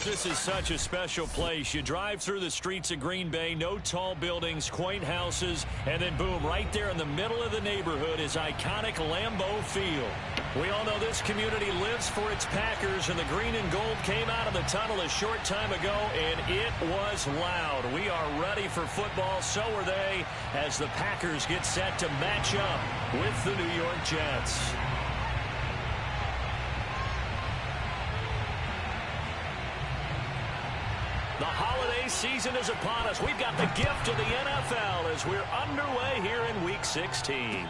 This is such a special place. You drive through the streets of Green Bay, no tall buildings, quaint houses, and then boom, right there in the middle of the neighborhood is iconic Lambeau Field. We all know this community lives for its Packers, and the green and gold came out of the tunnel a short time ago, and it was loud. We are ready for football, so are they, as the Packers get set to match up with the New York Jets. The holiday season is upon us. We've got the gift of the NFL as we're underway here in Week 16.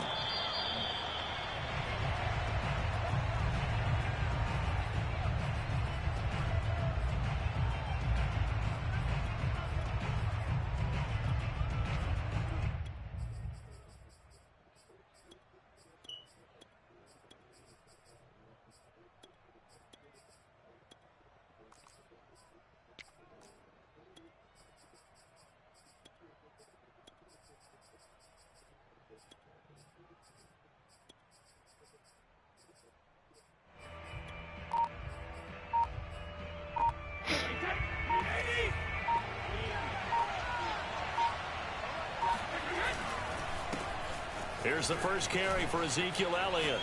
Here's the first carry for Ezekiel Elliott.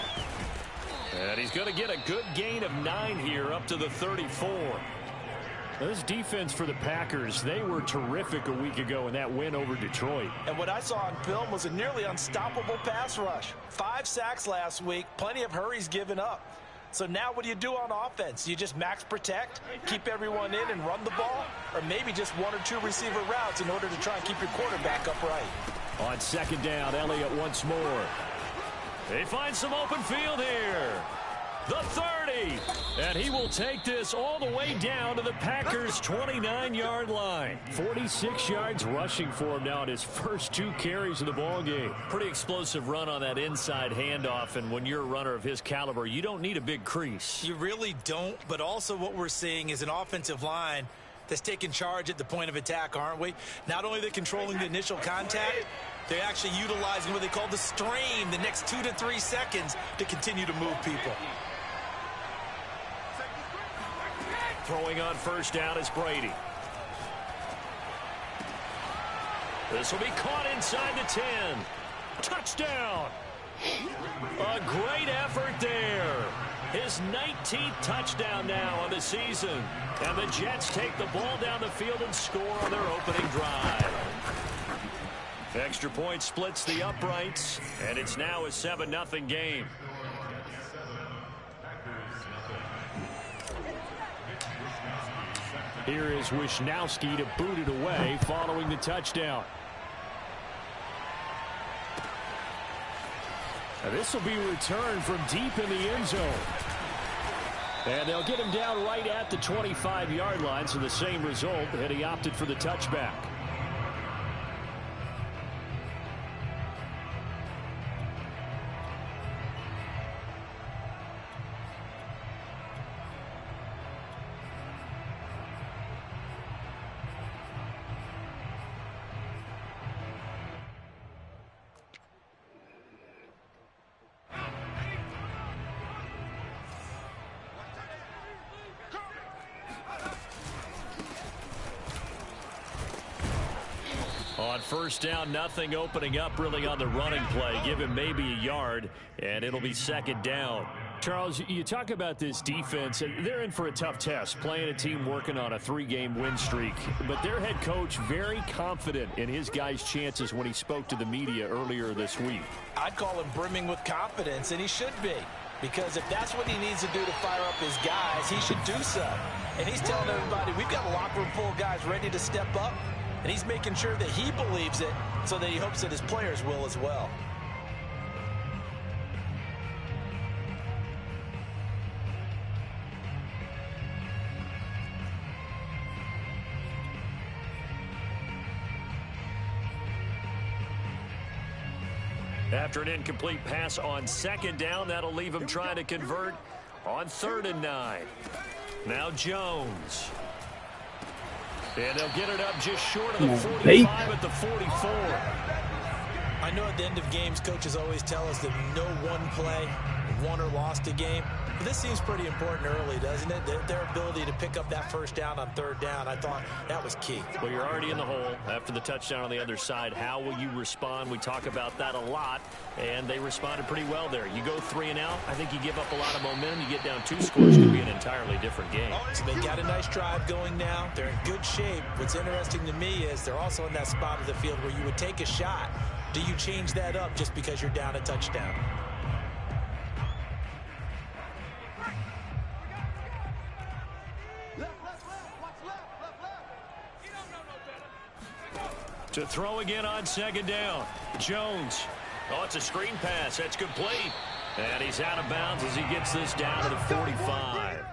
And he's going to get a good gain of 9 here up to the 34. This defense for the Packers, they were terrific a week ago in that win over Detroit. And what I saw on film was a nearly unstoppable pass rush. 5 sacks last week, plenty of hurries given up. So now what do you do on offense? You just max protect, keep everyone in and run the ball, or maybe just 1 or 2 receiver routes in order to try and keep your quarterback upright. On second down, Elliott once more. They find some open field here. The 30. And he will take this all the way down to the Packers' 29-yard line. 46 yards rushing for him now in his first 2 carries of the ballgame. Pretty explosive run on that inside handoff, and when you're a runner of his caliber, you don't need a big crease. You really don't, but also what we're seeing is an offensive line that's taking charge at the point of attack, aren't we? Not only are they controlling the initial contact, they're actually utilizing what they call the strain the next 2 to 3 seconds to continue to move people. Throwing on first down is Brady. This will be caught inside the 10. Touchdown! A great effort there. His 19th touchdown now on the season. And the Jets take the ball down the field and score on their opening drive. Extra point splits the uprights, and it's now a 7-0 game. Here is Wisnowski to boot it away following the touchdown. Now this will be returned from deep in the end zone. And they'll get him down right at the 25-yard line, so the same result, and he opted for the touchback. On first down, nothing opening up really on the running play. Give him maybe a yard, and it'll be second down. Charles, you talk about this defense, and they're in for a tough test, playing a team working on a 3-game win streak. But their head coach very confident in his guys' chances when he spoke to the media earlier this week. I'd call him brimming with confidence, and he should be. Because if that's what he needs to do to fire up his guys, he should do so. And he's telling everybody, we've got a locker room full of guys ready to step up. And he's making sure that he believes it so that he hopes that his players will as well. After an incomplete pass on second down, that'll leave him trying to convert on 3rd and 9. Now Jones. And they'll get it up just short of the 45 at the 44. I know at the end of games, coaches always tell us that no one play won or lost a game. But this seems pretty important early, doesn't it? Their ability to pick up that first down on 3rd down, I thought that was key. Well, you're already in the hole after the touchdown on the other side. How will you respond? We talk about that a lot, and they responded pretty well there. You go 3 and out, I think you give up a lot of momentum. You get down 2 scores, it could be an entirely different game. So they got a nice drive going now. They're in good shape. What's interesting to me is they're also in that spot of the field where you would take a shot. Do you change that up just because you're down a touchdown? To throw again on 2nd down. Jones. Oh, it's a screen pass. That's complete. And he's out of bounds as he gets this down to the 45.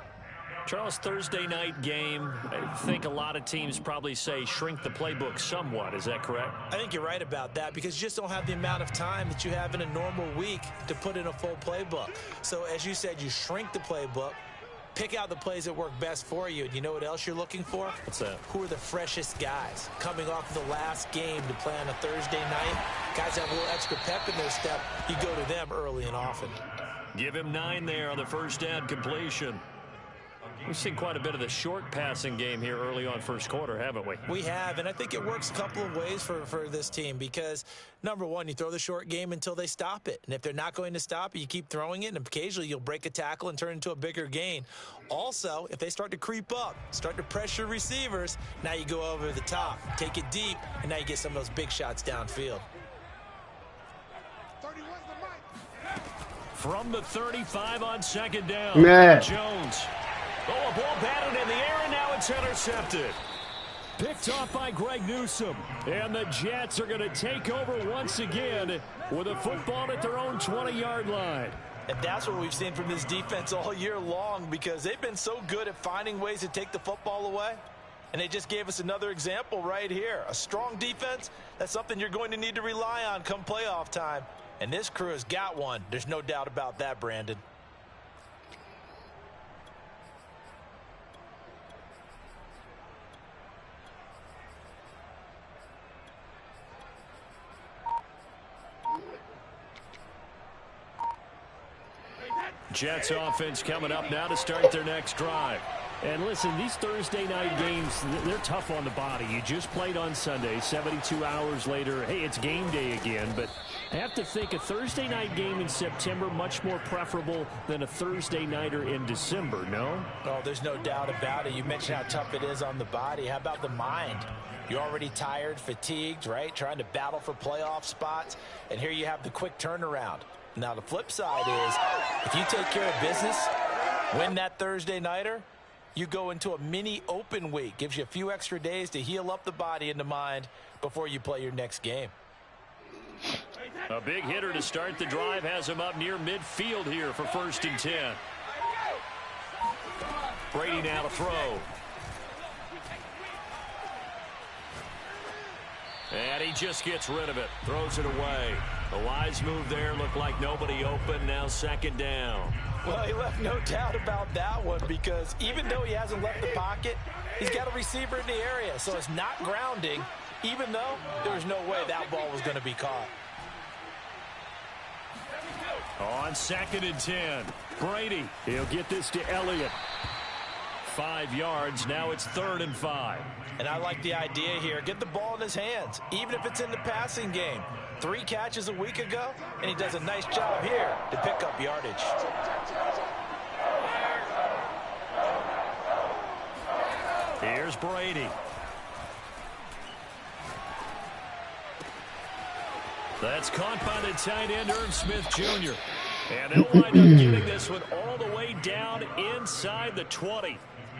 Charles, Thursday night game, I think a lot of teams probably say shrink the playbook somewhat. Is that correct? I think you're right about that because you just don't have the amount of time that you have in a normal week to put in a full playbook. So as you said, you shrink the playbook, pick out the plays that work best for you. And you know what else you're looking for? What's that? Who are the freshest guys coming off of the last game to play on a Thursday night? Guys have a little extra pep in their step. You go to them early and often. Give him 9 there on the first down completion. We've seen quite a bit of the short passing game here early on first quarter, haven't we? We have, and I think it works a couple of ways for this team because, number one, you throw the short game until they stop it. And if they're not going to stop it, you keep throwing it, and occasionally you'll break a tackle and turn it into a bigger gain. Also, if they start to creep up, start to pressure receivers, now you go over the top, take it deep, and now you get some of those big shots downfield. From the 35 on 2nd down, Jones. Oh, a ball batted in the air, and now it's intercepted. Picked off by Greg Newsome. And the Jets are going to take over once again with a football at their own 20-yard line. And that's what we've seen from this defense all year long because they've been so good at finding ways to take the football away. And they just gave us another example right here. A strong defense, that's something you're going to need to rely on come playoff time. And this crew has got one. There's no doubt about that, Brandon. Jets offense coming up now to start their next drive. And listen, these Thursday night games, they're tough on the body. You just played on Sunday, 72 hours later, hey, it's game day again. But I have to think a Thursday night game in September much more preferable than a Thursday nighter in December, no? Oh, there's no doubt about it. You mentioned how tough it is on the body. How about the mind? You're already tired, fatigued, right? Trying to battle for playoff spots. And here you have the quick turnaround. Now, the flip side is if you take care of business, win that Thursday nighter, you go into a mini open week. Gives you a few extra days to heal up the body and the mind before you play your next game. A big hitter to start the drive has him up near midfield here for 1st and 10. Brady now to throw. And he just gets rid of it. Throws it away. A wise move there. Looked like nobody open. Now 2nd down. Well, he left no doubt about that one because even though he hasn't left the pocket, he's got a receiver in the area. So it's not grounding, even though there was no way that ball was going to be caught. On 2nd and 10. Brady. He'll get this to Elliott. 5 yards. Now it's 3rd and 5. And I like the idea here. Get the ball in his hands, even if it's in the passing game. 3 catches a week ago, and he does a nice job here to pick up yardage. Here's Brady. That's caught by the tight end, Irv Smith Jr. And they'll wind up getting this one all the way down inside the 20.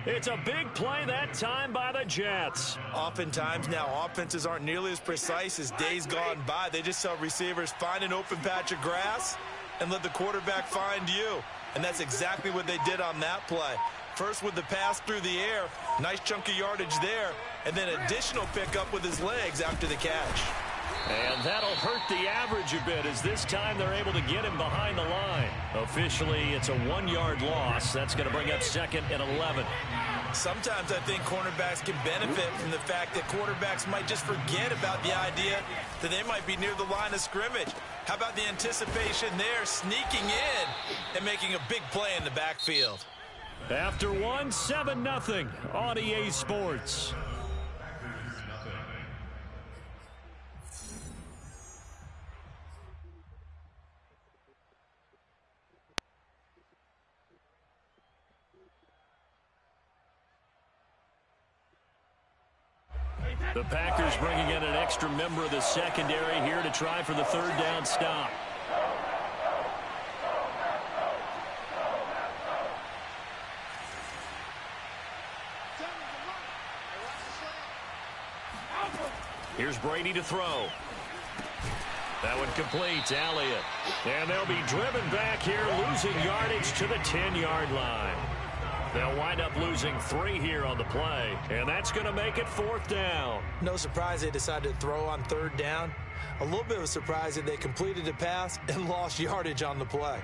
It's a big play that time by the Jets. Oftentimes now, offenses aren't nearly as precise as days gone by. They just tell receivers, find an open patch of grass and let the quarterback find you. And that's exactly what they did on that play. First with the pass through the air, nice chunk of yardage there, and then additional pickup with his legs after the catch. And that'll hurt the average a bit as this time they're able to get him behind the line. Officially, it's a 1-yard loss. That's going to bring up 2nd and 11. Sometimes I think cornerbacks can benefit from the fact that quarterbacks might just forget about the idea that they might be near the line of scrimmage. How about the anticipation there, sneaking in and making a big play in the backfield? After 7-0 on EA Sports. The Packers bringing in an extra member of the secondary here to try for the 3rd down stop. Here's Brady to throw. That one completes. Elliott. And they'll be driven back here, losing yardage to the 10-yard line. They'll wind up losing 3 here on the play, and that's going to make it 4th down. No surprise they decided to throw on 3rd down. A little bit of a surprise that they completed the pass and lost yardage on the play.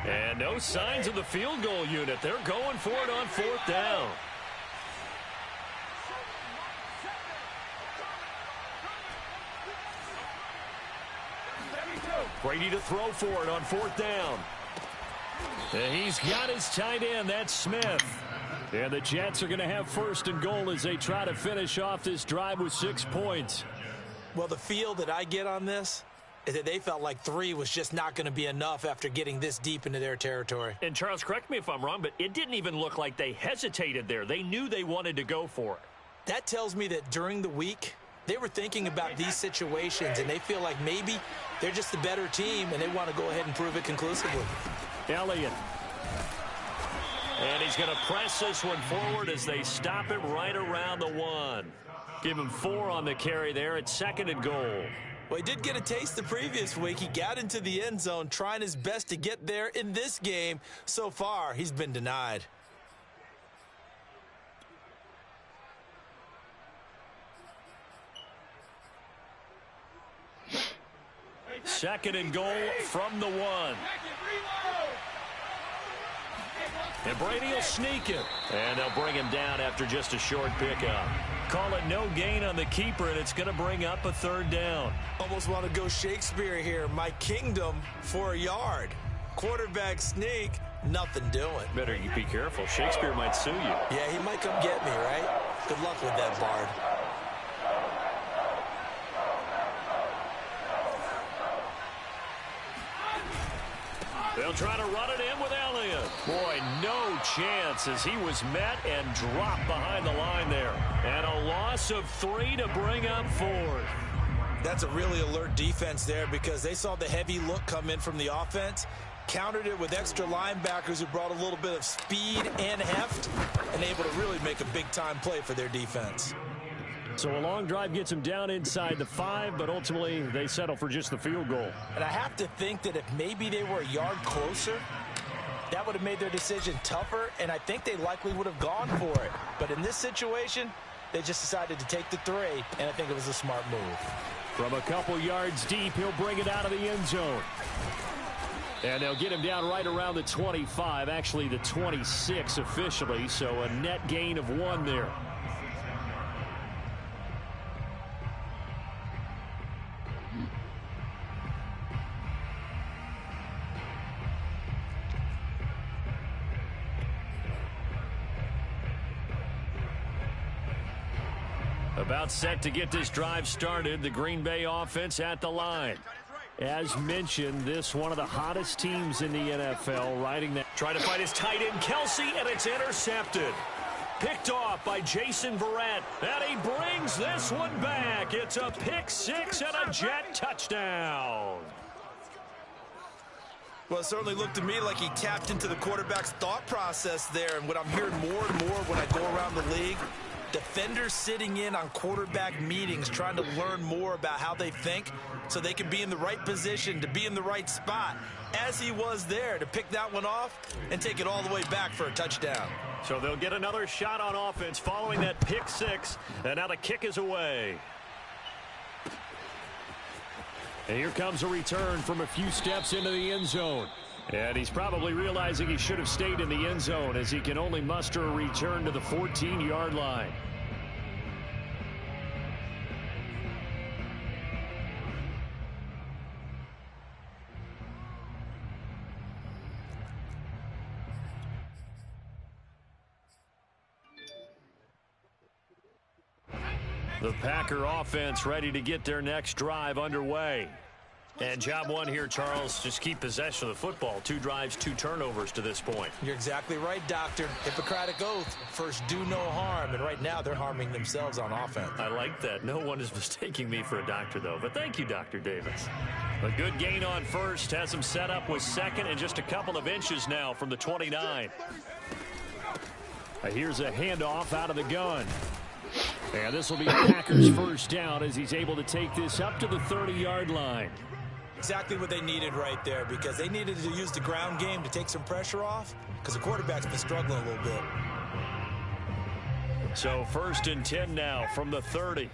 And no signs of the field goal unit. They're going for it on 4th down. Brady to throw for it on 4th down. And he's got his tight end. That's Smith. And the Jets are going to have 1st and goal as they try to finish off this drive with 6 points. Well, the feel that I get on this is that they felt like 3 was just not going to be enough after getting this deep into their territory. And Charles, correct me if I'm wrong, but it didn't even look like they hesitated there. They knew they wanted to go for it. That tells me that during the week, they were thinking about these situations, and they feel like maybe they're just the better team, and they want to go ahead and prove it conclusively. Elliott. And he's going to press this one forward as they stop it right around the 1. Give him 4 on the carry there at 2nd and goal. Well, he did get a taste the previous week. He got into the end zone, trying his best to get there in this game. So far, he's been denied. 2nd and goal from the 1. And Brady will sneak it. And they'll bring him down after just a short pickup. Call it no gain on the keeper, and it's going to bring up a 3rd down. Almost want to go Shakespeare here. My kingdom for a yard. Quarterback sneak, nothing doing. Better you be careful. Shakespeare might sue you. Yeah, he might come get me, right? Good luck with that, Bard. They'll try to run it in with Elliott. Boy, no chance as he was met and dropped behind the line there. And a loss of 3 to bring up 4th. That's a really alert defense there because they saw the heavy look come in from the offense, countered it with extra linebackers who brought a little bit of speed and heft, and able to really make a big-time play for their defense. So a long drive gets them down inside the 5, but ultimately they settle for just the field goal. And I have to think that if maybe they were a yard closer, that would have made their decision tougher, and I think they likely would have gone for it. But in this situation, they just decided to take the 3, and I think it was a smart move. From a couple yards deep, he'll bring it out of the end zone. And they'll get him down right around the 25, actually the 26 officially, so a net gain of 1 there. About set to get this drive started. The Green Bay offense at the line. As mentioned, this one of the hottest teams in the NFL, riding that. Trying to find his tight end, Kelsey, and it's intercepted. Picked off by Jason Verrett. And he brings this one back. It's a pick 6 and a Jet touchdown. Well, it certainly looked to me like he tapped into the quarterback's thought process there. And what I'm hearing more and more when I go around the league, Defenders sitting in on quarterback meetings trying to learn more about how they think so they can be in the right position to be in the right spot, as he was there to pick that one off and take it all the way back for a touchdown. So they'll get another shot on offense following that pick six, and now the kick is away. And here comes a return from a few steps into the end zone. And he's probably realizing he should have stayed in the end zone as he can only muster a return to the 14-yard line. The Packer offense ready to get their next drive underway. And job one here, Charles, just keep possession of the football. 2 drives, 2 turnovers to this point. You're exactly right, Doctor. Hippocratic oath. First, do no harm. And right now, they're harming themselves on offense. I like that. No one is mistaking me for a doctor, though. But thank you, Dr. Davis. A good gain on first. Has him set up with second and just a couple of inches now from the 29. Here's a handoff out of the gun. And this will be Packers' first down as he's able to take this up to the 30-yard line. Exactly what they needed right there, because they needed to use the ground game to take some pressure off because the quarterback's been struggling a little bit. So 1st and 10 now from the 30.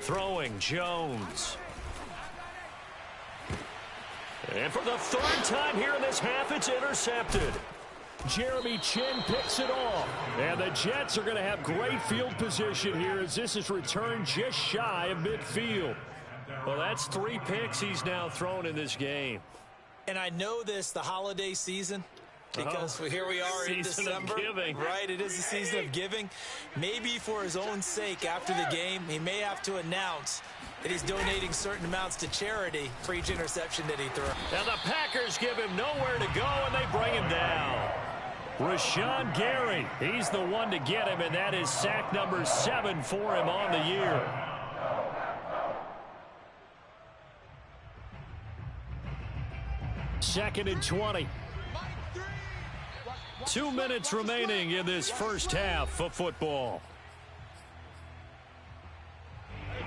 Throwing Jones. And for the 3rd time here in this half, it's intercepted. Jeremy Chin picks it off. And the Jets are going to have great field position here as this is returned just shy of midfield. Well, that's 3 picks he's now thrown in this game. And I know this, the holiday season, because here we are in December. Right, it is the season of giving. Maybe for his own sake after the game, he may have to announce that he's donating certain amounts to charity for each interception that he threw. Now the Packers give him nowhere to go, and they bring him down. Rashawn Gary, he's the one to get him, and that is sack number 7 for him on the year. Second and 20. 2 minutes remaining in this first half of football.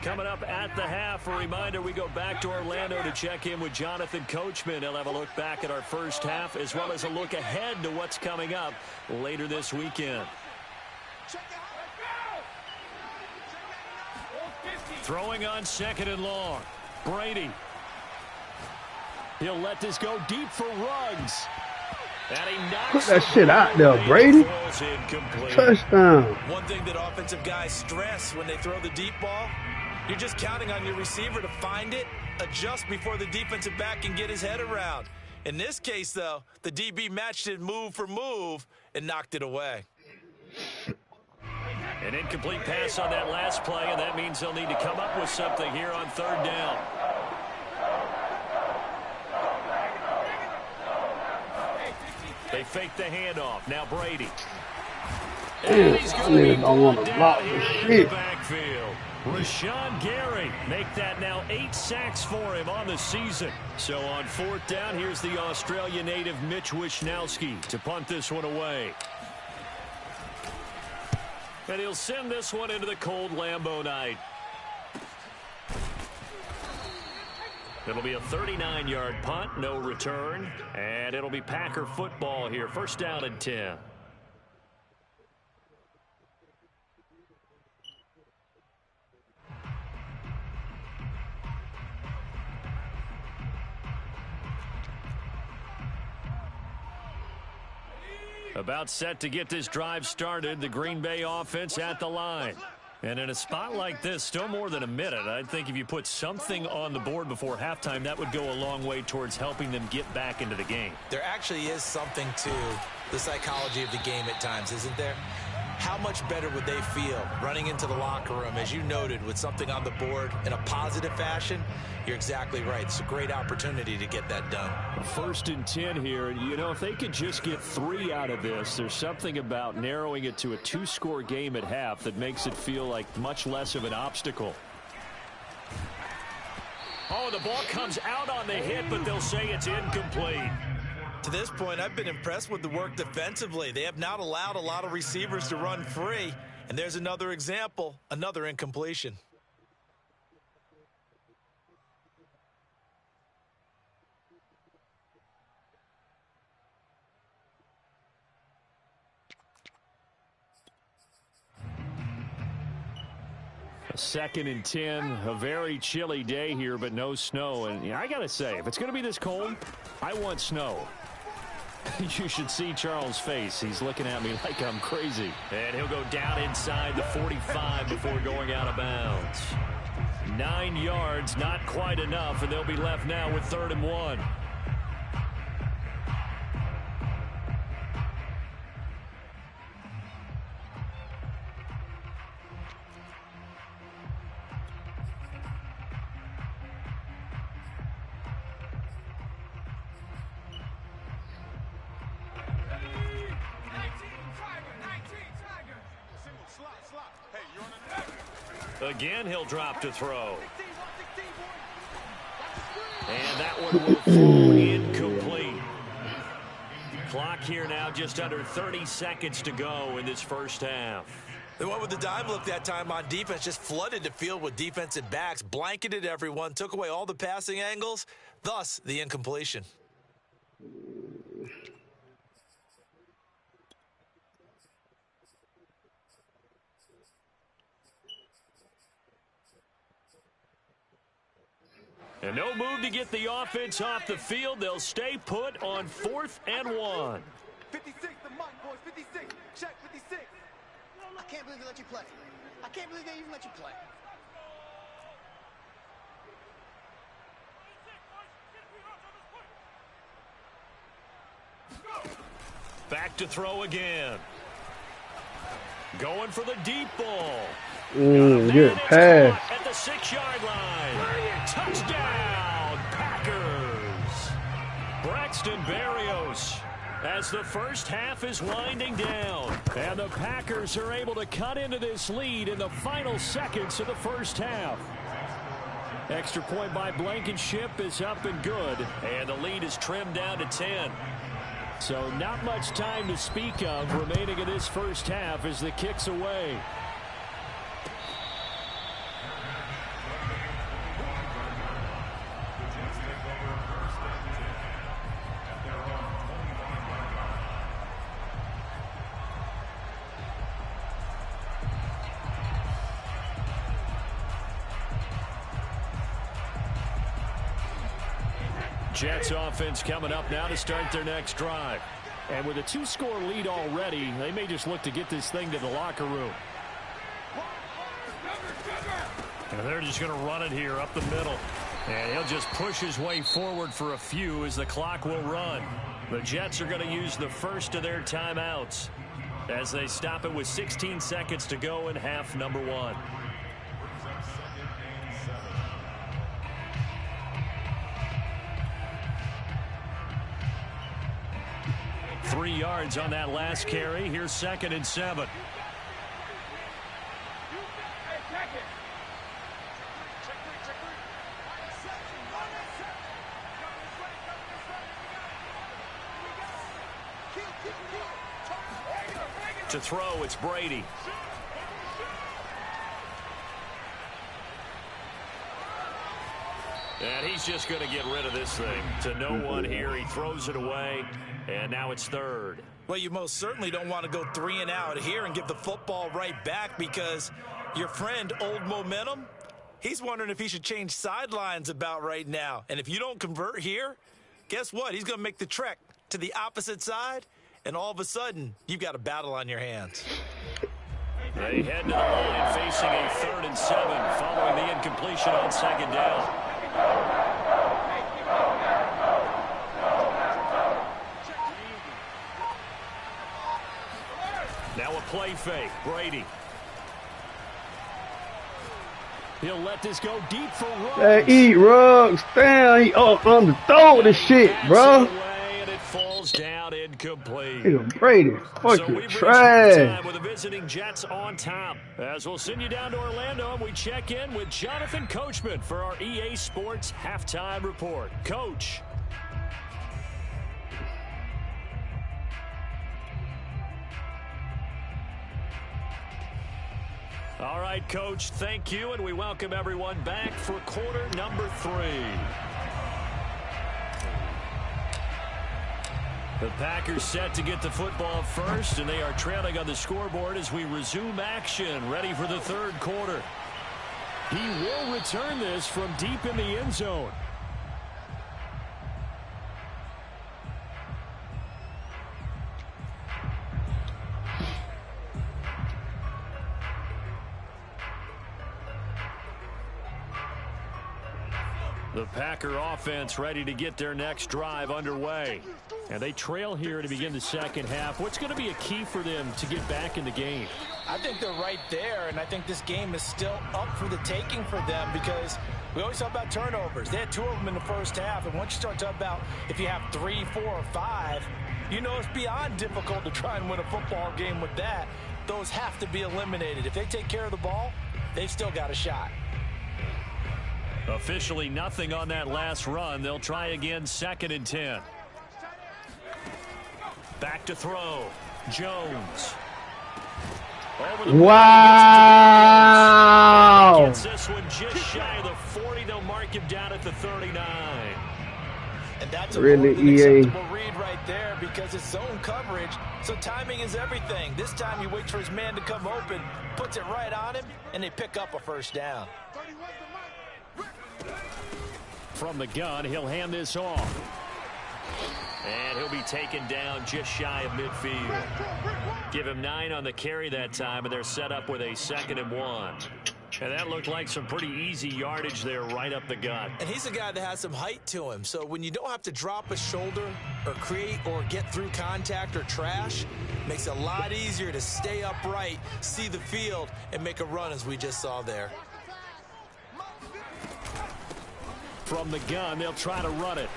Coming up at the half, a reminder, we go back to Orlando to check in with Jonathan Coachman. He'll have a look back at our first half as well as a look ahead to what's coming up later this weekend. Throwing on 2nd and long. Brady. He'll let this go deep for Ruggs. And he knocks Put that shit out there, Brady. Touchdown. One thing that offensive guys stress when they throw the deep ball, you're just counting on your receiver to find it, adjust before the defensive back can get his head around. In this case, though, the DB matched it move for move and knocked it away. An incomplete pass on that last play, and that means they'll need to come up with something here on 3rd down. They fake the handoff. Now Brady. And he's going to be brought down here in the backfield. Rashawn Gary make that now 8 sacks for him on the season. So on 4th down, here's the Australia native Mitch Wishnowsky to punt this one away. And he'll send this one into the cold Lambeau night. It'll be a 39-yard punt, no return. And it'll be Packer football here. 1st down and 10. About set to get this drive started, the Green Bay offense at the line. And in a spot like this, still more than a minute, I think if you put something on the board before halftime, that would go a long way towards helping them get back into the game. There actually is something to the psychology of the game at times, isn't there? How much better would they feel running into the locker room, as you noted, with something on the board in a positive fashion? You're exactly right. It's a great opportunity to get that done. 1st and 10 here. And, you know, if they could just get 3 out of this, there's something about narrowing it to a 2-score game at half that makes it feel like much less of an obstacle. Oh, the ball comes out on the hit, but they'll say it's incomplete. To this point, I've been impressed with the work defensively. They have not allowed a lot of receivers to run free. And there's another example, another incompletion. Second and 10, a very chilly day here, but no snow. And I got to say, if it's going to be this cold, I want snow. You should see Charles' face. He's looking at me like I'm crazy. And he'll go down inside the 45 before going out of bounds. 9 yards, not quite enough, and they'll be left now with 3rd and 1. Again, he'll drop to throw. And that one will fall incomplete. Clock here now, just under 30 seconds to go in this first half. They went with the dime look that time on defense, just flooded the field with defensive backs, blanketed everyone, took away all the passing angles, thus the incompletion. And no move to get the offense off the field. They'll stay put on 4th and 1. 56, the mark, boys. 56. Check 56. I can't believe they let you play. I can't believe they even let you play. Back to throw again. Going for the deep ball. Good pass. At the 6-yard line. Touchdown, Packers. Braxton Berrios as the first half is winding down. And the Packers are able to cut into this lead in the final seconds of the first half. Extra point by Blankenship is up and good. And the lead is trimmed down to 10. So not much time to speak of remaining in this first half as the kick's away. Jets offense coming up now to start their next drive. And with a 2-score lead already, they may just look to get this thing to the locker room. And they're just going to run it here up the middle. And he'll just push his way forward for a few as the clock will run. The Jets are going to use the first of their timeouts as they stop it with 16 seconds to go in half number 1. 3 yards on that last carry. Here's 2nd and 7. To throw, it's Brady. And he's just going to get rid of this thing. To no one here. He throws it away. And now it's 3rd. Well, you most certainly don't want to go 3 and out here and give the football right back because your friend, Old Momentum, he's wondering if he should change sidelines about right now. And if you don't convert here, guess what? He's going to make the trek to the opposite side, and all of a sudden, you've got a battle on your hands. They head to the line facing a 3rd and 7 following the incompletion on 2nd down. Now a play fake. Brady. He'll let this go deep for Ruggs. Hey, eat Ruggs. Damn, he up on the throw this shit, bro. And it falls down incomplete. Brady, fucking trash. With the visiting Jets on top. As we'll send you down to Orlando and we check in with Jonathan Coachman for our EA Sports Halftime Report. Coach. All right, Coach, thank you, and we welcome everyone back for quarter number 3. The Packers set to get the football first, and they are trailing on the scoreboard as we resume action, ready for the third quarter. He will return this from deep in the end zone. The Packer offense ready to get their next drive underway. And they trail here to begin the second half. What's going to be a key for them to get back in the game? I think they're right there, and I think this game is still up for the taking for them because we always talk about turnovers. They had 2 of them in the first half, and once you start talking about if you have 3, 4, or 5, you know it's beyond difficult to try and win a football game with that. Those have to be eliminated. If they take care of the ball, they've still got a shot. Officially nothing on that last run. They'll try again, 2nd and 10. Back to throw. Jones. Over the wow! Gets this one just shy of the 40. They'll mark him down at the 39. And that's a really acceptable read right there because it's zone coverage, so timing is everything. This time he waits for his man to come open, puts it right on him, and they pick up a first down. From the gun, he'll hand this off. And he'll be taken down just shy of midfield. Give him 9 on the carry that time, and they're set up with a 2nd and 1. And that looked like some pretty easy yardage there right up the gut. And he's a guy that has some height to him, so when you don't have to drop a shoulder or create or get through contact or trash, makes it a lot easier to stay upright, see the field, and make a run as we just saw there. From the gun, they'll try to run it.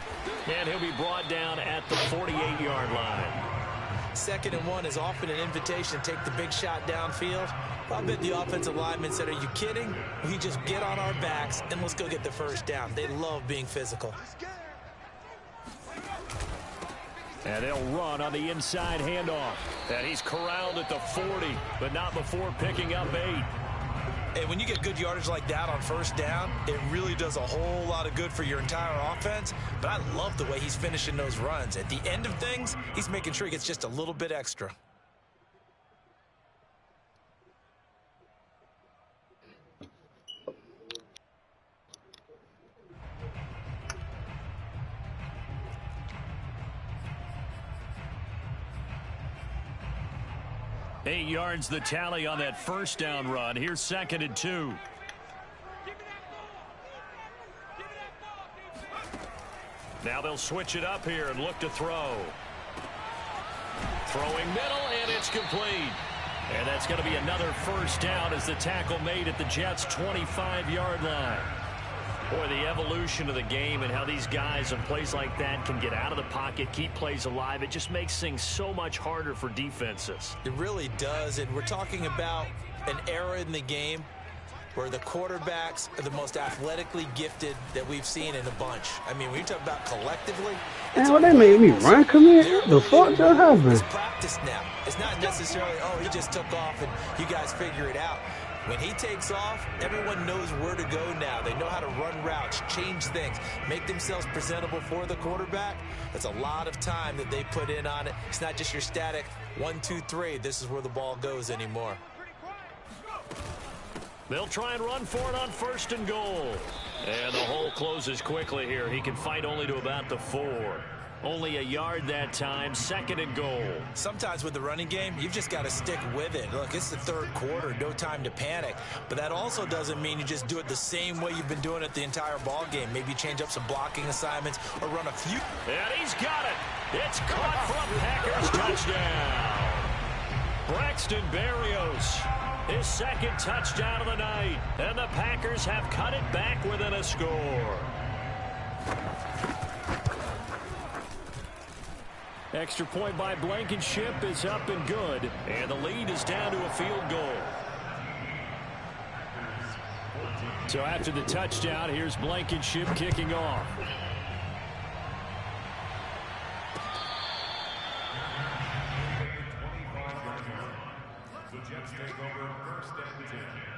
And he'll be brought down at the 48-yard line. 2nd and 1 is often an invitation to take the big shot downfield. I bet the offensive lineman said, are you kidding? We just get on our backs and let's go get the first down. They love being physical. And they'll run on the inside handoff. And he's corralled at the 40, but not before picking up 8. And when you get good yardage like that on first down, it really does a whole lot of good for your entire offense. But I love the way he's finishing those runs. At the end of things, he's making sure he gets just a little bit extra. Eight yards the tally on that first down run. Here's 2nd and 2. Now they'll switch it up here and look to throw. Throwing middle, and it's complete. And that's going to be another first down as the tackle made at the Jets' 25-yard line. Boy, the evolution of the game and how these guys in plays like that can get out of the pocket, keep plays alive, it just makes things so much harder for defenses. It really does, and we're talking about an era in the game where the quarterbacks are the most athletically gifted that we've seen in a bunch. I mean, when you talk about collectively, Man, what they made me run? Come here. What the fuck just happened? it's practice now. It's not necessarily, oh, he just took off and you guys figure it out. When he takes off, everyone knows where to go now. They know how to run routes, change things, make themselves presentable for the quarterback. That's a lot of time that they put in on it. It's not just your static 1, 2, 3. This is where the ball goes anymore. They'll try and run for it on 1st and goal. And the hole closes quickly here. He can fight only to about the 4. Only a yard that time, 2nd and goal. Sometimes with the running game, you've just got to stick with it. Look, it's the third quarter, no time to panic. But that also doesn't mean you just do it the same way you've been doing it the entire ball game. Maybe change up some blocking assignments or run a few. And he's got it. It's caught from Packers touchdown. Braxton Berrios, his 2nd touchdown of the night. And the Packers have cut it back within a score. Extra point by Blankenship is up and good. And the lead is down to a field goal. So after the touchdown, here's Blankenship kicking off. The Jets take over 1st and 10.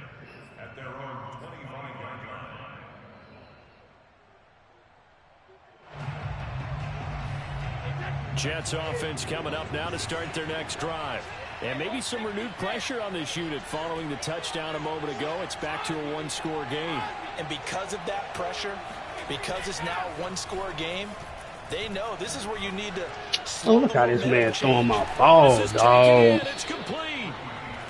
Jets offense coming up now to start their next drive. And maybe some renewed pressure on this unit following the touchdown a moment ago. It's back to a one-score game. And because of that pressure, because it's now a one-score game, they know this is where you need to slow look how this man throwing my ball, This is dog. taken in. It's complete.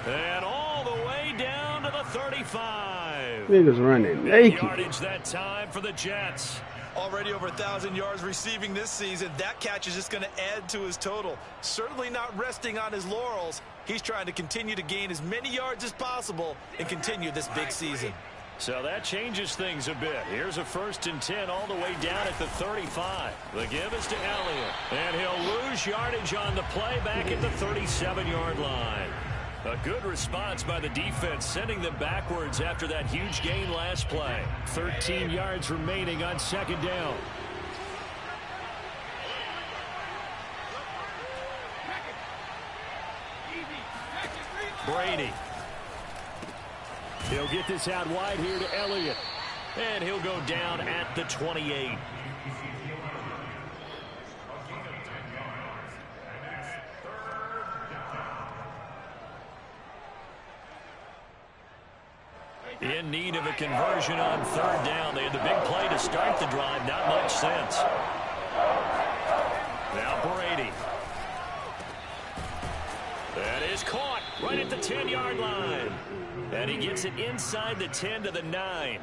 And all the way down to the 35. Niggas running naked. Yardage that time for the Jets. Already over 1,000 yards receiving this season. That catch is just going to add to his total. Certainly not resting on his laurels. He's trying to continue to gain as many yards as possible and continue this big season. So that changes things a bit. Here's a 1st and 10 all the way down at the 35. The give is to Elliott. And he'll lose yardage on the play back at the 37-yard line. A good response by the defense, sending them backwards after that huge gain last play. 13 yards remaining on 2nd down. Brady. He'll get this out wide here to Elliott. And he'll go down at the 28. In need of a conversion on 3rd down. They had the big play to start the drive. Not much sense. Now Brady. That is caught right at the 10-yard line. And he gets it inside the 10 to the 9.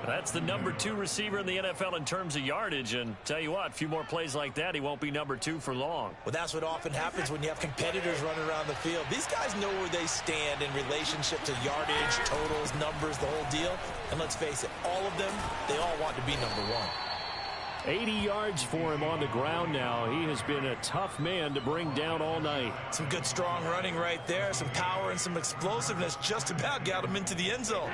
That's the number 2 receiver in the NFL in terms of yardage. And tell you what, a few more plays like that, he won't be number 2 for long. Well, that's what often happens when you have competitors running around the field. These guys know where they stand in relationship to yardage, totals, numbers, the whole deal. And let's face it, all of them, they all want to be number 1. 80 yards for him on the ground now. He has been a tough man to bring down all night. Some good, strong running right there. Some power and some explosiveness just about got him into the end zone.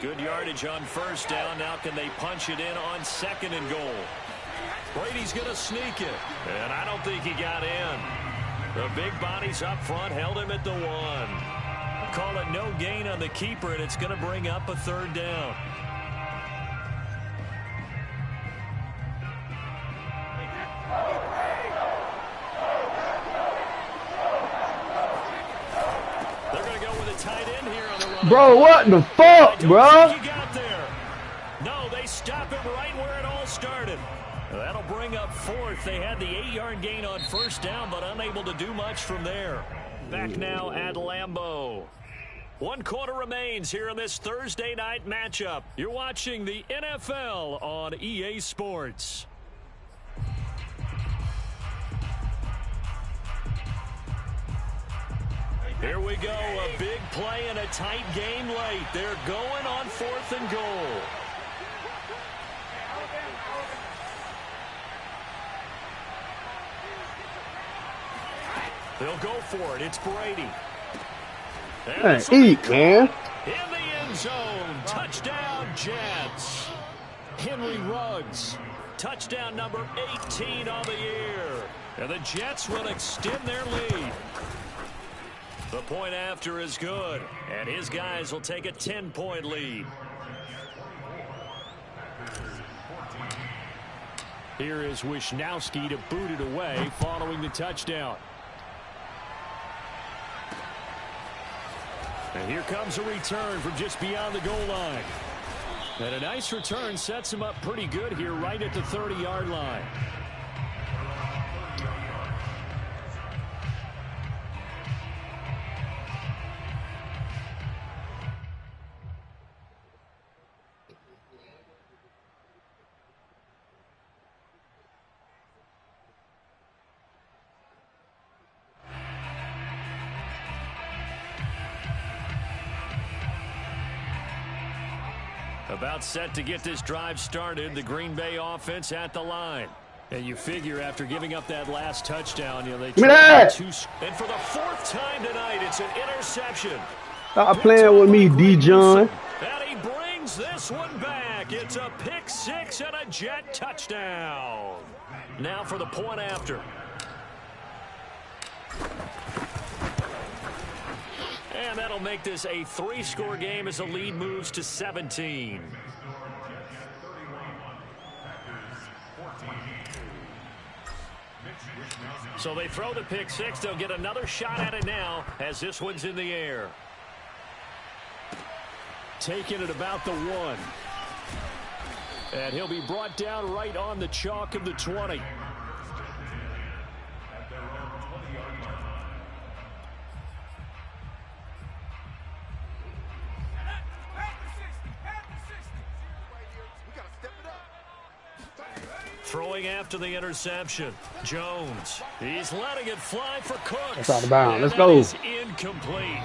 Good yardage on 1st down. Now can they punch it in on 2nd and goal? Brady's going to sneak it. And I don't think he got in. The big bodies up front held him at the 1. Call it no gain on the keeper, and it's going to bring up a 3rd down. They're going to go with a tight end here on the run. Bro, what the fuck, bro? No, they stop him right where it all started. That'll bring up 4th. They had the 8-yard gain on 1st down, but unable to do much from there. Back now at Lambeau. 1 quarter remains here in this Thursday night matchup. You're watching the NFL on EA Sports. Here we go, a big play and a tight game late. They're going on 4th and goal. They'll go for it. It's Brady. Hey, eat, man. In the end zone. Touchdown, Jets. Henry Ruggs. Touchdown number 18 on the year. And the Jets will extend their lead. The point after is good. And his guys will take a 10-point lead. Here is Wisnowski to boot it away following the touchdown. And here comes a return from just beyond the goal line. And a nice return sets him up pretty good here right at the 30-yard line. About set to get this drive started. The Green Bay offense at the line. And you figure after giving up that last touchdown, they try to. And for the 4th time tonight, it's an interception. Stop playing with me, D-John. And he brings this one back. It's a pick 6 and a Jet touchdown. Now for the point after. And that'll make this a 3-score game as the lead moves to 17. So they throw the pick six. They'll get another shot at it now as this one's in the air. Taking it about the 1. And he'll be brought down right on the chalk of the 20. Throwing after the interception. Jones. He's letting it fly for Cooks. That's out of bounds. Let's go. go. Incomplete.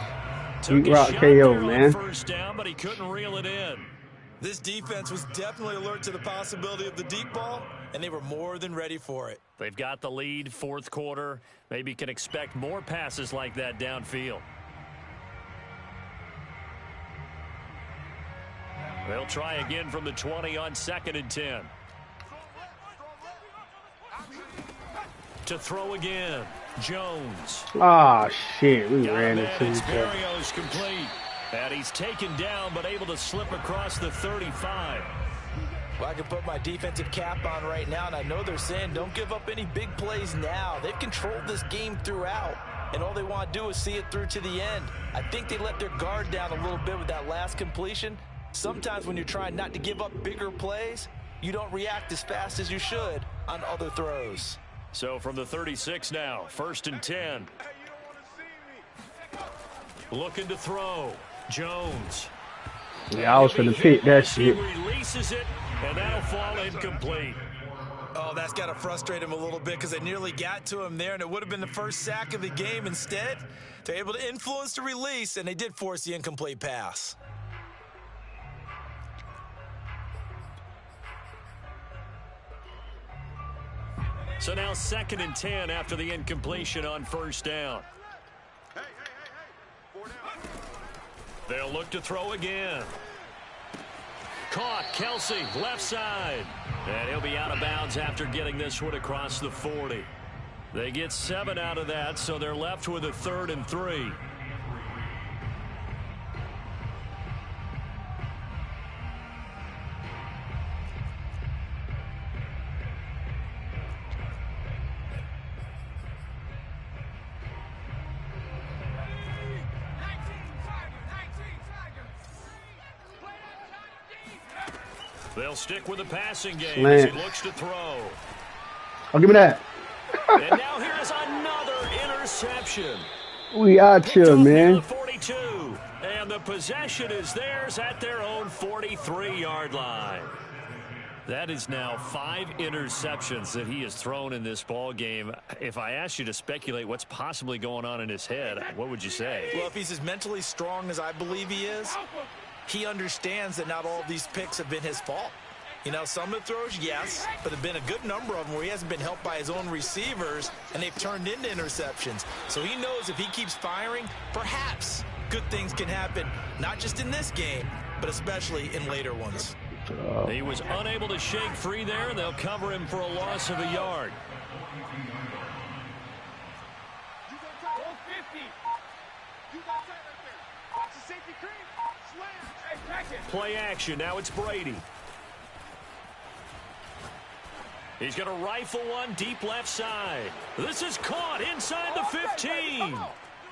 Deep rock KO, man. First down, but he couldn't reel it in. This defense was definitely alert to the possibility of the deep ball, and they were more than ready for it. They've got the lead, fourth quarter. Maybe can expect more passes like that downfield. They'll try again from the 20 on 2nd and 10. To throw again, Jones. Ah, shit. We ran into it. each other. Mario's complete. And he's taken down, but able to slip across the 35. Well, I can put my defensive cap on right now, and I know they're saying don't give up any big plays now. They've controlled this game throughout, and all they want to do is see it through to the end. I think they let their guard down a little bit with that last completion. Sometimes when you're trying not to give up bigger plays, you don't react as fast as you should on other throws. So from the 36 now, 1st and 10. Looking to throw. Jones. Yeah, I was finna pick that shit. He releases it, and that'll fall incomplete. Oh, that's got to frustrate him a little bit because they nearly got to him there, and it would have been the first sack of the game. Instead, they're able to influence the release, and they did force the incomplete pass. So now 2nd and 10 after the incompletion on 1st down. They'll look to throw again. Caught, Kelsey, left side. And he'll be out of bounds after getting this one across the 40. They get 7 out of that, so they're left with a 3rd and 3. They'll stick with the passing game as he looks to throw. Oh, give me that. And now here's another interception. We out here, man. 42, and the possession is theirs at their own 43-yard line. That is now 5 interceptions that he has thrown in this ball game. If I asked you to speculate what's possibly going on in his head, what would you say? Well, if he's as mentally strong as I believe he is, he understands that not all of these picks have been his fault. You know, some of the throws, yes, but there have been a good number of them where he hasn't been helped by his own receivers, and they've turned into interceptions. So he knows if he keeps firing, perhaps good things can happen, not just in this game, but especially in later ones. He was unable to shake free there, and they'll cover him for a loss of a yard. Play action. Now it's Brady. He's going to rifle one deep left side. This is caught inside the 15.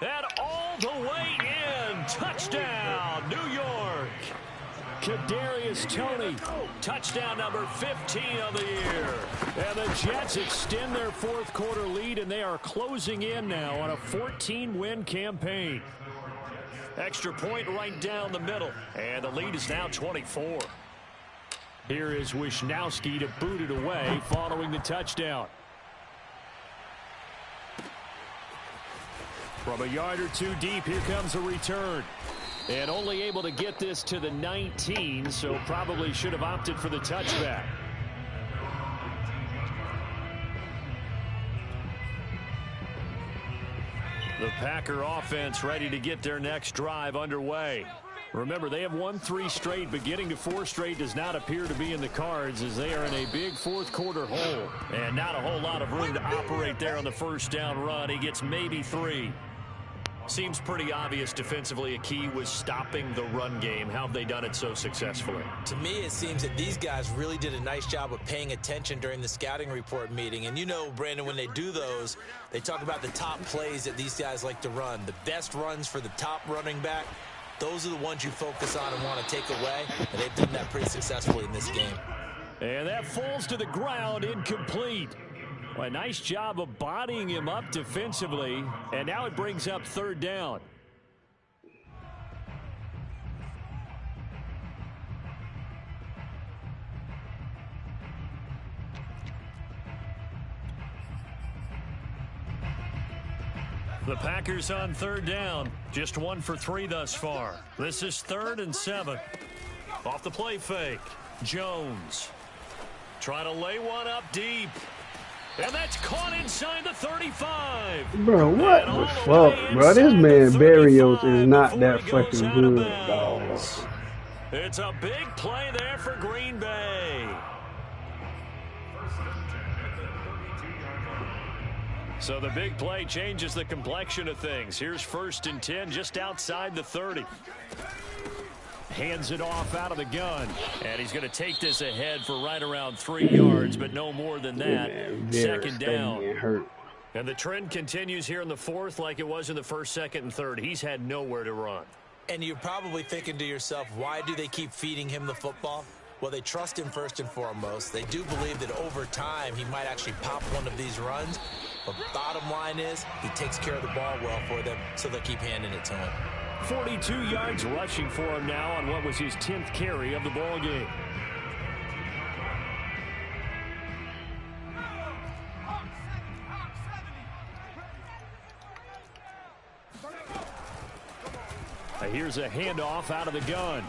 And all the way in. Touchdown, New York. Kadarius Toney, touchdown number 15 of the year. And the Jets extend their fourth quarter lead, and they are closing in now on a 14-win campaign. Extra point right down the middle, and the lead is now 24. Here is Wisnowski to boot it away following the touchdown. From a yard or two deep, here comes a return. And only able to get this to the 19, so probably should have opted for the touchback. The Packer offense ready to get their next drive underway. Remember, they have won 3 straight, but getting to 4 straight does not appear to be in the cards as they are in a big fourth quarter hole. And not a whole lot of room to operate there on the first down run. He gets maybe 3. Seems pretty obvious defensively a key was stopping the run game. How have they done it so successfully? To me, it seems that these guys really did a nice job of paying attention during the scouting report meeting. And you know, Brandon, when they do those, they talk about the top plays that these guys like to run. The best runs for the top running back, those are the ones you focus on and want to take away. And they've done that pretty successfully in this game. And that falls to the ground, incomplete. Well, a nice job of bodying him up defensively, and now it brings up third down. The Packers on third down, just 1 for 3 thus far. This is 3rd and 7. Off the play fake, Jones trying to lay one up deep. And that's caught inside the 35. Bro, what the fuck, bro? This man Barrios is not that fucking good, dog. It's a big play there for Green Bay. So the big play changes the complexion of things. Here's 1st and 10 just outside the 30. Hands it off out of the gun. And he's going to take this ahead for right around 3 yards, but no more than that. Second down. And the trend continues here in the 4th like it was in the 1st, 2nd, and 3rd. He's had nowhere to run. And you're probably thinking to yourself, why do they keep feeding him the football? Well, they trust him first and foremost. They do believe that over time he might actually pop one of these runs. But bottom line is he takes care of the ball well for them, so they'll keep handing it to him. 42 yards rushing for him now on what was his 10th carry of the ball game. Here's a handoff out of the gun.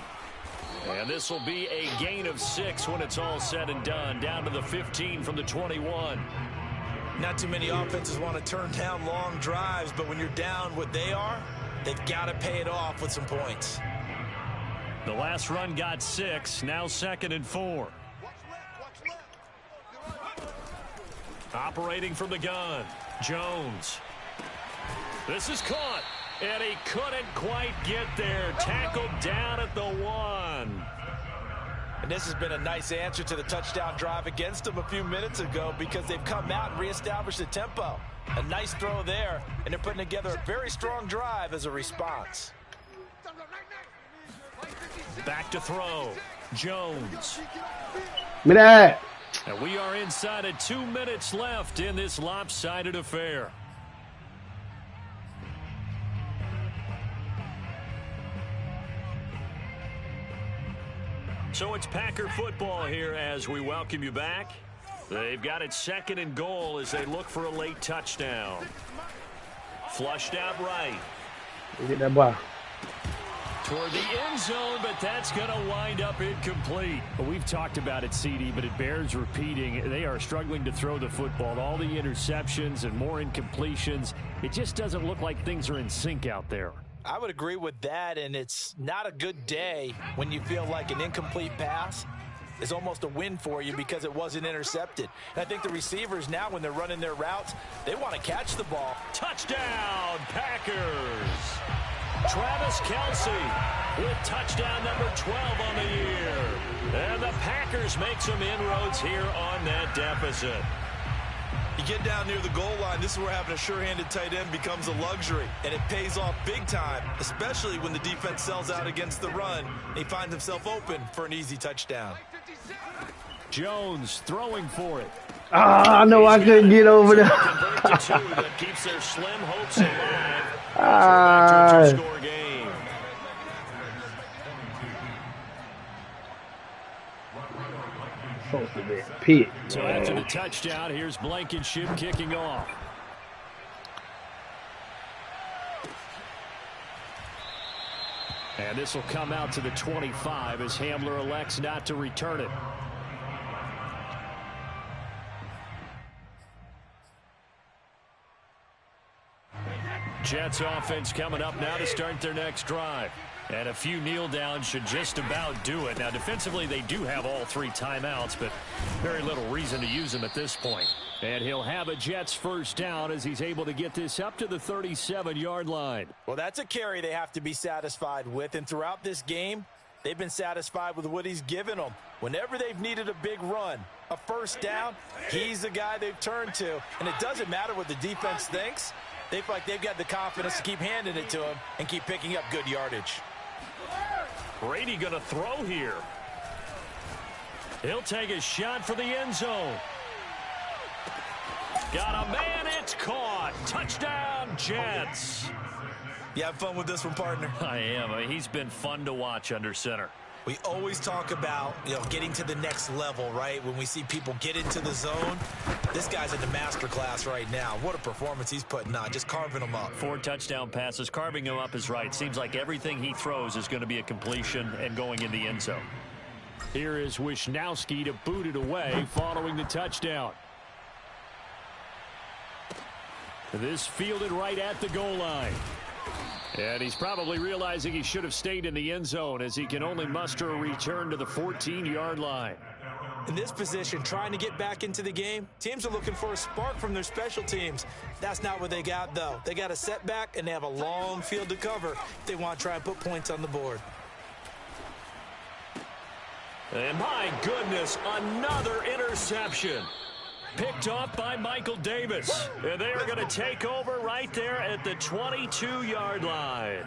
And this will be a gain of 6 when it's all said and done. Down to the 15 from the 21. Not too many offenses want to turn down long drives, but when you're down what they are, they've got to pay it off with some points. The last run got 6. Now 2nd and 4. Operating from the gun, Jones. This is caught. And he couldn't quite get there. Tackled down at the 1. And this has been a nice answer to the touchdown drive against them a few minutes ago because they've come out and reestablished the tempo. A nice throw there, and they're putting together a very strong drive as a response. Back to throw, Jones. Give me that. And we are inside of 2 minutes left in this lopsided affair. So it's Packer football here as we welcome you back. They've got it 2nd and goal as they look for a late touchdown. Flushed out right. Get that ball. Toward the end zone, but that's going to wind up incomplete. Well, we've talked about it, CD, but it bears repeating. They are struggling to throw the football. All the interceptions and more incompletions. It just doesn't look like things are in sync out there. I would agree with that, and it's not a good day when you feel like an incomplete pass is almost a win for you because it wasn't intercepted. And I think the receivers now, when they're running their routes, they want to catch the ball. Touchdown, Packers! Travis Kelce with touchdown number 12 on the year. And the Packers make some inroads here on that deficit. You get down near the goal line, this is where having a sure-handed tight end becomes a luxury, and it pays off big time, especially when the defense sells out against the run. He finds himself open for an easy touchdown. Jones throwing for it. I know I couldn't get over there. That keeps their slim hopes alive. Score game. Supposed to be a pit. So after the touchdown, here's Blankenship kicking off. And this will come out to the 25 as Hamler elects not to return it. Jets offense coming up now to start their next drive. And a few kneel downs should just about do it. Now, defensively, they do have all 3 timeouts, but very little reason to use them at this point. And he'll have a Jets first down as he's able to get this up to the 37-yard line. Well, that's a carry they have to be satisfied with. And throughout this game, they've been satisfied with what he's given them. Whenever they've needed a big run, a first down, he's the guy they've turned to. And it doesn't matter what the defense thinks. They feel like they've got the confidence to keep handing it to him and keep picking up good yardage. Brady going to throw here. He'll take a shot for the end zone. Got a man, it's caught. Touchdown, Jets. You have fun with this one, partner? I am. He's been fun to watch under center. We always talk about, getting to the next level, right? When we see people get into the zone, this guy's in the master class right now. What a performance he's putting on, just carving them up. 4 touchdown passes. Carving him up is right. Seems like everything he throws is going to be a completion and going in the end zone. Here is Wisnowski to boot it away following the touchdown. This fielded right at the goal line. And he's probably realizing he should have stayed in the end zone as he can only muster a return to the 14-yard line. In this position, trying to get back into the game, teams are looking for a spark from their special teams. That's not what they got, though. They got a setback, and they have a long field to cover if they want to try and put points on the board. And my goodness, another interception. Picked off by Michael Davis. And they are going to take over right there at the 22-yard line.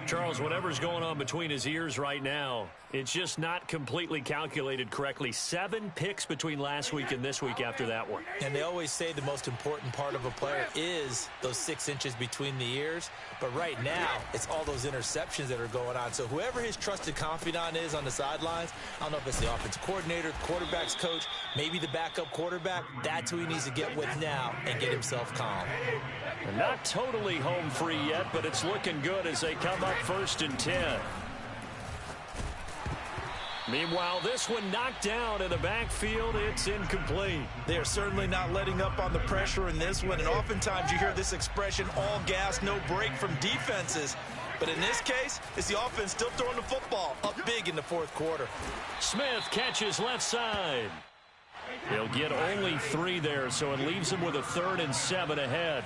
Charles, whatever's going on between his ears right now, it's just not completely calculated correctly. 7 picks between last week and this week after that one. And they always say the most important part of a player is those 6 inches between the ears. But right now, it's all those interceptions that are going on. So whoever his trusted confidant is on the sidelines, I don't know if it's the offensive coordinator, quarterback's coach, maybe the backup quarterback, that's who he needs to get with now and get himself calm. Not totally home free yet, but it's looking good as they come up 1st and 10. Meanwhile, this one knocked down in the backfield. It's incomplete. They are certainly not letting up on the pressure in this one. And oftentimes you hear this expression, all gas, no break from defenses. But in this case, it's the offense still throwing the football up big in the 4th quarter. Smith catches left side. He'll get only 3 there, so it leaves him with a 3rd and 7 ahead.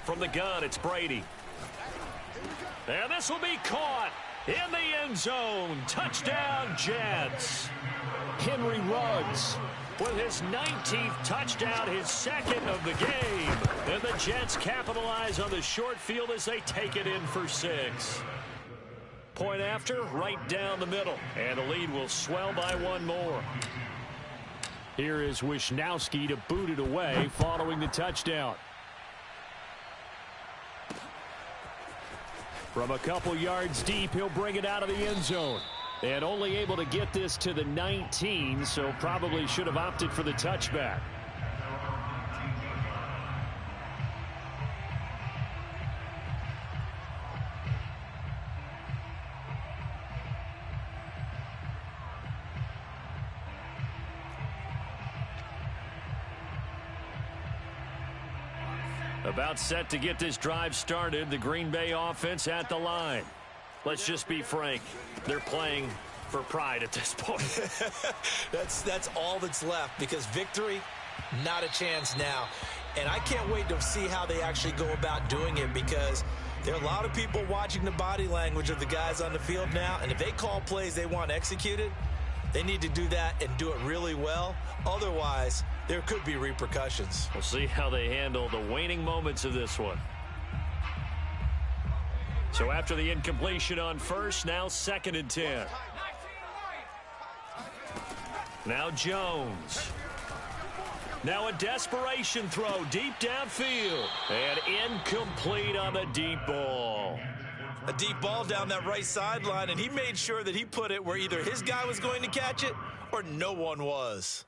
From the gun, it's Brady. And this will be caught in the end zone. Touchdown, Jets. Henry Ruggs with his 19th touchdown, his 2nd of the game. And the Jets capitalize on the short field as they take it in for 6. Point after, right down the middle. And the lead will swell by 1 more. Here is Wisnowski to boot it away following the touchdown. From a couple yards deep, he'll bring it out of the end zone. And only able to get this to the 19, so probably should have opted for the touchback. About set to get this drive started. The Green Bay offense at the line. Let's just be frank. They're playing for pride at this point. That's all that's left, because victory, not a chance now. And I can't wait to see how they actually go about doing it, because there are a lot of people watching the body language of the guys on the field now. And if they call plays they want executed, they need to do that and do it really well. Otherwise, there could be repercussions. We'll see how they handle the waning moments of this one. So after the incompletion on 1st, now 2nd and 10. Now Jones. Now a desperation throw deep downfield. And incomplete on the deep ball. A deep ball down that right sideline, and he made sure that he put it where either his guy was going to catch it or no one was.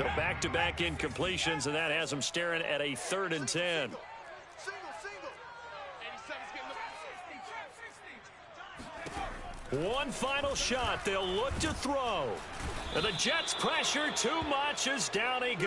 So back-to-back incompletions, and that has them staring at a 3rd and 10. One final shot. They'll look to throw. And the Jets pressure too much as down he goes.